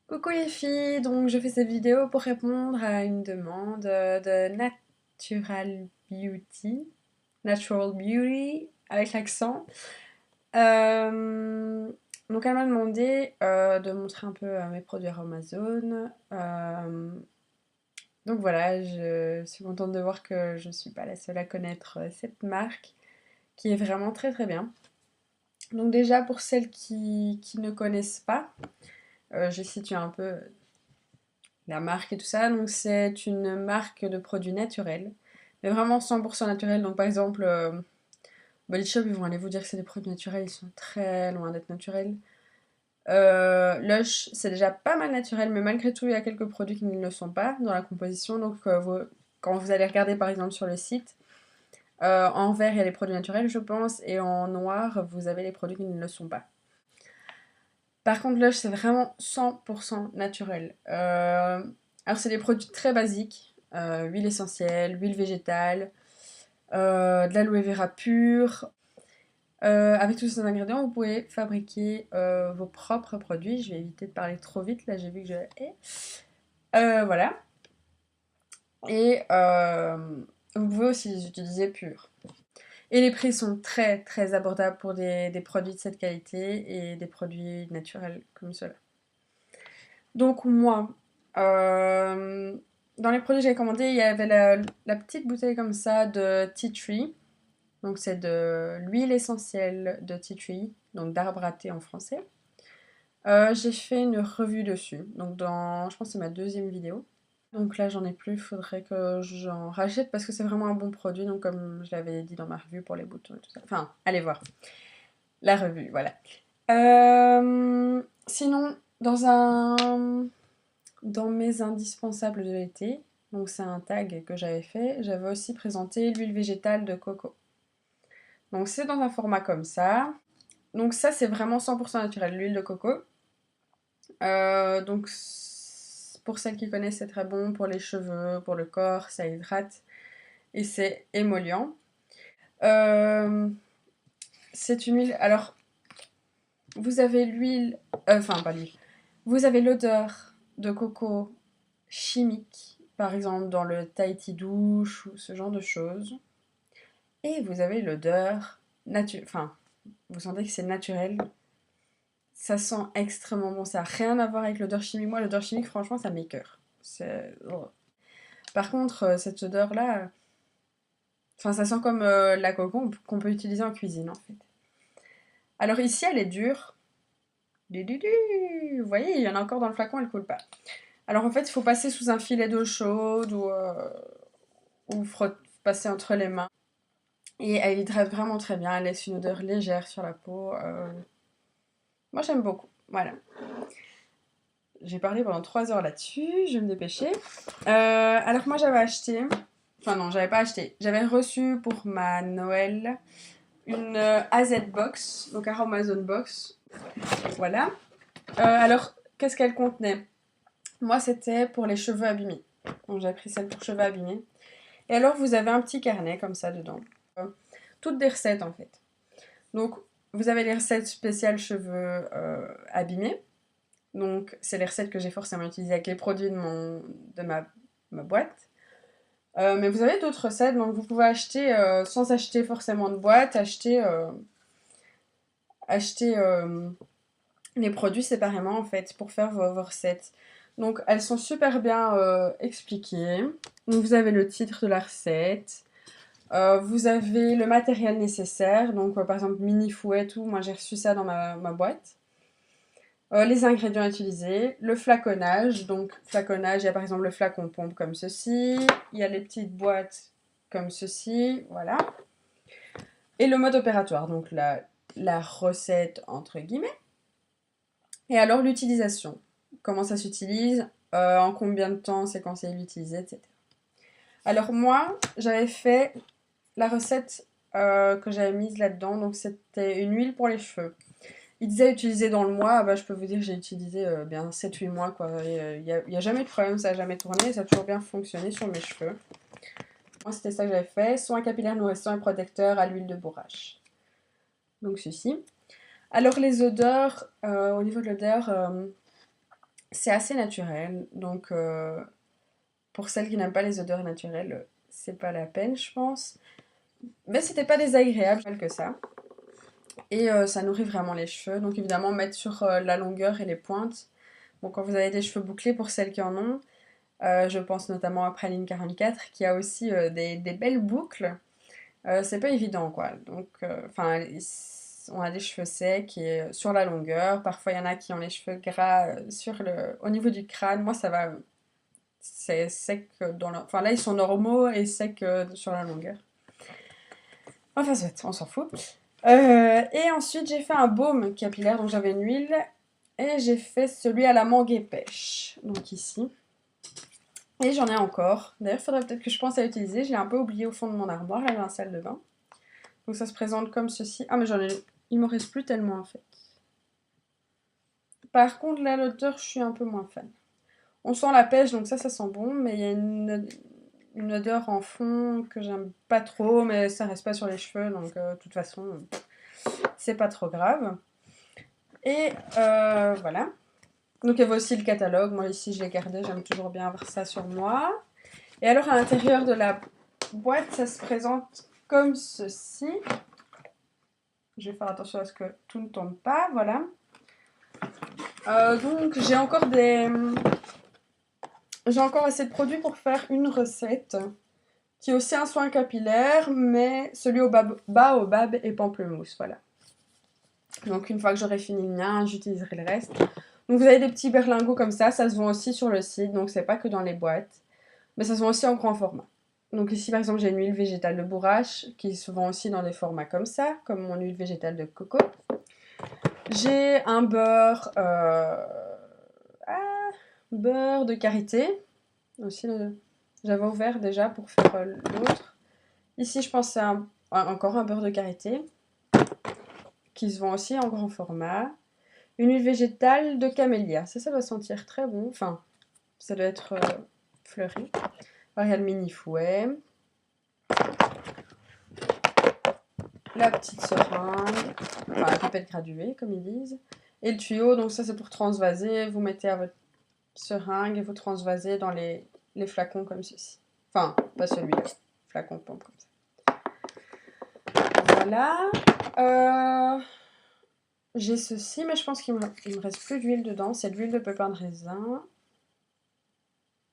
Coucou les filles, donc je fais cette vidéo pour répondre à une demande de Natural Beauty avec l'accent. Euh, donc elle m'a demandé de montrer un peu mes produits Amazon. Donc voilà, je suis contente de voir que je ne suis pas la seule à connaître cette marque qui est vraiment très très bien. Donc déjà pour celles qui ne connaissent pas, je situe un peu la marque et tout ça. Donc c'est une marque de produits naturels, mais vraiment 100% naturels. Donc par exemple, Body Shop, ils vont aller vous dire que c'est des produits naturels, ils sont très loin d'être naturels. Lush, c'est déjà pas mal naturel, mais malgré tout, il y a quelques produits qui ne le sont pas dans la composition. Donc quand vous allez regarder par exemple sur le site, en vert, il y a les produits naturels, je pense, et en noir, vous avez les produits qui ne le sont pas. Par contre, Lush, c'est vraiment 100% naturel. Alors, c'est des produits très basiques. Huile essentielle, huile végétale, de l'aloe vera pure. Avec tous ces ingrédients, vous pouvez fabriquer vos propres produits. Je vais éviter de parler trop vite, là j'ai vu que je... voilà. Et vous pouvez aussi les utiliser purs. Et les prix sont très très abordables pour des produits de cette qualité et des produits naturels comme cela. Donc moi, euh, dans les produits que j'avais commandés, il y avait la petite bouteille comme ça de tea tree. Donc c'est de l'huile essentielle de tea tree, donc d'arbre à thé en français. J'ai fait une revue dessus, donc je pense que c'est ma deuxième vidéo. Donc là j'en ai plus, il faudrait que j'en rachète parce que c'est vraiment un bon produit, donc comme je l'avais dit dans ma revue pour les boutons et tout ça. Enfin, allez voir la revue, voilà. Sinon, dans mes indispensables de l'été, donc c'est un tag que j'avais fait, j'avais aussi présenté l'huile végétale de coco. Donc c'est dans un format comme ça. Donc ça c'est vraiment 100% naturel, l'huile de coco. Donc pour celles qui connaissent c'est très bon pour les cheveux, pour le corps, ça hydrate et c'est émollient. Euh, c'est une huile, alors vous avez l'huile, enfin pas l'huile, vous avez l'odeur de coco chimique, par exemple dans le Tahiti douche ou ce genre de choses. Et vous avez l'odeur naturelle, enfin, vous sentez que c'est naturel. Ça sent extrêmement bon, ça n'a rien à voir avec l'odeur chimique. Moi, l'odeur chimique, franchement, ça m'écoeure. Par contre, cette odeur-là, enfin, ça sent comme la coco qu'on peut utiliser en cuisine, en fait. Alors ici, elle est dure. Vous voyez, il y en a encore dans le flacon, elle coule pas. Alors en fait, il faut passer sous un filet d'eau chaude ou passer entre les mains. Et elle hydrate vraiment très bien, elle laisse une odeur légère sur la peau. Moi j'aime beaucoup, voilà. J'ai parlé pendant 3 heures là-dessus, je vais me dépêcher. Alors moi j'avais acheté, enfin non, j'avais pas acheté, j'avais reçu pour ma Noël une AZ Box, donc un Amazon Box. Voilà. Alors, qu'est-ce qu'elle contenait? Moi c'était pour les cheveux abîmés. Donc j'ai pris celle pour cheveux abîmés. Et alors vous avez un petit carnet comme ça dedans. Euh, Toutes des recettes en fait. Donc, vous avez les recettes spéciales cheveux abîmés. Donc, c'est les recettes que j'ai forcément utilisées avec les produits de ma boîte. Mais vous avez d'autres recettes, donc vous pouvez acheter, sans acheter forcément de boîte, acheter les produits séparément en fait pour faire vos recettes. Donc, elles sont super bien expliquées. Donc, vous avez le titre de la recette. Vous avez le matériel nécessaire, donc par exemple mini fouet, tout. Moi j'ai reçu ça dans ma boîte. Les ingrédients utilisés, le flaconnage. Donc, flaconnage, il y a par exemple le flacon pompe comme ceci. Il y a les petites boîtes comme ceci. Voilà. Et le mode opératoire, donc la recette entre guillemets. Et alors, l'utilisation. Comment ça s'utilise, en combien de temps c'est conseillé d'utiliser, etc. Alors, moi, j'avais fait la recette que j'avais mise là-dedans. Donc, c'était une huile pour les cheveux. Il disait utiliser dans le mois, bah, je peux vous dire que j'ai utilisé bien 7-8 mois quoi. Il n'y a jamais de problème, ça n'a jamais tourné, ça a toujours bien fonctionné sur mes cheveux. Moi c'était ça que j'avais fait, soin capillaire nourrissant et protecteur à l'huile de bourrache. Donc ceci. Alors les odeurs, au niveau de l'odeur, C'est assez naturel, donc pour celles qui n'aiment pas les odeurs naturelles, c'est pas la peine, je pense. Mais c'était pas désagréable que ça. Et ça nourrit vraiment les cheveux. Donc évidemment, mettre sur la longueur et les pointes. Bon, quand vous avez des cheveux bouclés, pour celles qui en ont, je pense notamment à Praline 44, qui a aussi des belles boucles. C'est pas évident, quoi. Donc, enfin, on a des cheveux secs et sur la longueur. Parfois, il y en a qui ont les cheveux gras au niveau du crâne. Moi, ça va. C'est sec Enfin, là, ils sont normaux et secs sur la longueur. Enfin, on s'en fout. Et ensuite, j'ai fait un baume capillaire, donc j'avais une huile. Et j'ai fait celui à la mangue et pêche, donc ici. Et j'en ai encore. D'ailleurs, il faudrait peut-être que je pense à l'utiliser. Je l'ai un peu oublié au fond de mon armoire, là, dans la salle de bain. Donc ça se présente comme ceci. Ah, mais il me reste plus tellement, en fait. Par contre, là, l'odeur, je suis un peu moins fan. On sent la pêche, donc ça sent bon. Mais il y a une odeur en fond que j'aime pas trop, mais ça reste pas sur les cheveux. Donc, de toute façon, c'est pas trop grave. Et voilà. Donc il y avait aussi le catalogue. Moi ici je l'ai gardé, j'aime toujours bien avoir ça sur moi. Et alors à l'intérieur de la boîte, ça se présente comme ceci. Je vais faire attention à ce que tout ne tombe pas, voilà. Donc j'ai encore assez de produits pour faire une recette qui est aussi un soin capillaire, mais celui au baobab et pamplemousse, voilà. Donc une fois que j'aurai fini le mien, j'utiliserai le reste. Donc vous avez des petits berlingots comme ça se vend aussi sur le site, donc c'est pas que dans les boîtes, mais ça se vend aussi en grand format. Donc ici par exemple j'ai une huile végétale de bourrache qui se vend aussi dans des formats comme ça, comme mon huile végétale de coco. J'ai un beurre de karité, aussi j'avais ouvert déjà pour faire l'autre. Ici je pense à encore un beurre de karité qui se vend aussi en grand format. Une huile végétale de camélia, ça doit sentir très bon, enfin ça doit être fleuri. Alors, il y a le mini fouet, la petite seringue, enfin la pipette graduée comme ils disent, et le tuyau, donc ça c'est pour transvaser, vous mettez à votre seringue et vous transvasez dans les flacons comme ceci. Enfin, pas celui-là, flacon de pompe comme ça. Voilà. J'ai ceci, mais je pense qu'il me reste plus d'huile dedans, c'est de l'huile de pépin de raisin.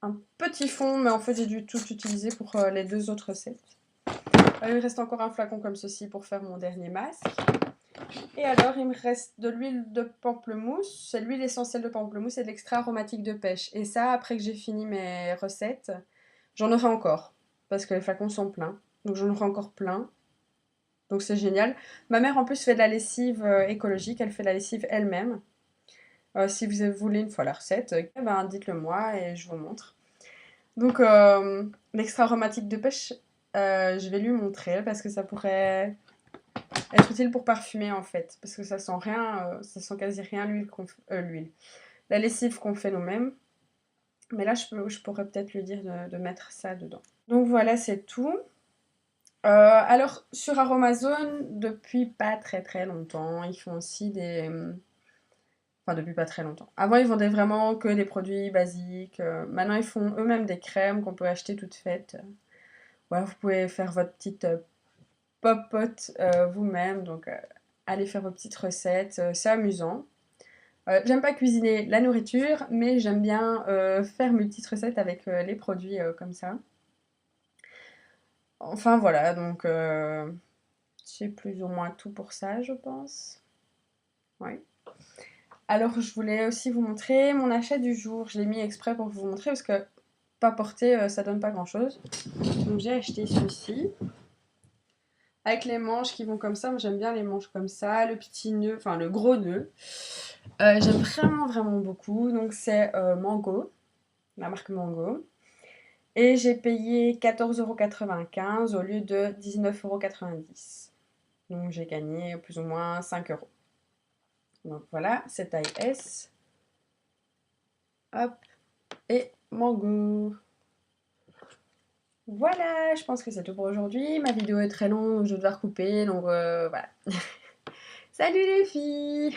Un petit fond, mais en fait j'ai dû tout utiliser pour les deux autres recettes. Il me reste encore un flacon comme ceci pour faire mon dernier masque. Et alors, il me reste de l'huile de pamplemousse. C'est l'huile essentielle de pamplemousse et de l'extrait aromatique de pêche. Et ça, après que j'ai fini mes recettes, j'en aurai encore. Parce que les flacons sont pleins. Donc j'en aurai encore plein. Donc c'est génial. Ma mère en plus fait de la lessive écologique. Elle fait de la lessive elle-même. Si vous voulez une fois la recette, ben dites-le moi et je vous montre. Donc l'extrait aromatique de pêche, je vais lui montrer parce que ça pourrait être utile pour parfumer en fait, parce que ça sent rien, ça sent quasi rien l'huile. La lessive qu'on fait nous-mêmes, mais là je pourrais peut-être lui dire de mettre ça dedans. Donc voilà, c'est tout. Alors sur Aromazone, depuis pas très très longtemps, ils font aussi des... Enfin depuis pas très longtemps. Avant ils vendaient vraiment que des produits basiques. Maintenant ils font eux-mêmes des crèmes qu'on peut acheter toutes faites. Voilà, vous pouvez faire votre petite popote vous-même, donc allez faire vos petites recettes, c'est amusant. J'aime pas cuisiner la nourriture, mais j'aime bien faire mes petites recettes avec les produits comme ça. Enfin voilà, donc j'ai plus ou moins tout pour ça, je pense. Oui. Alors je voulais aussi vous montrer mon achat du jour. Je l'ai mis exprès pour vous montrer parce que pas porté, ça donne pas grand-chose. Donc j'ai acheté celui-ci. Avec les manches qui vont comme ça, moi j'aime bien les manches comme ça, le petit nœud, enfin le gros nœud. J'aime vraiment vraiment beaucoup, donc c'est Mango, la marque Mango. Et j'ai payé 14,95 € au lieu de 19,90 €. Donc j'ai gagné plus ou moins 5 €. Donc voilà, c'est taille S. Hop, et Mango. Voilà, je pense que c'est tout pour aujourd'hui. Ma vidéo est très longue, donc je vais devoir couper, donc voilà. Salut les filles!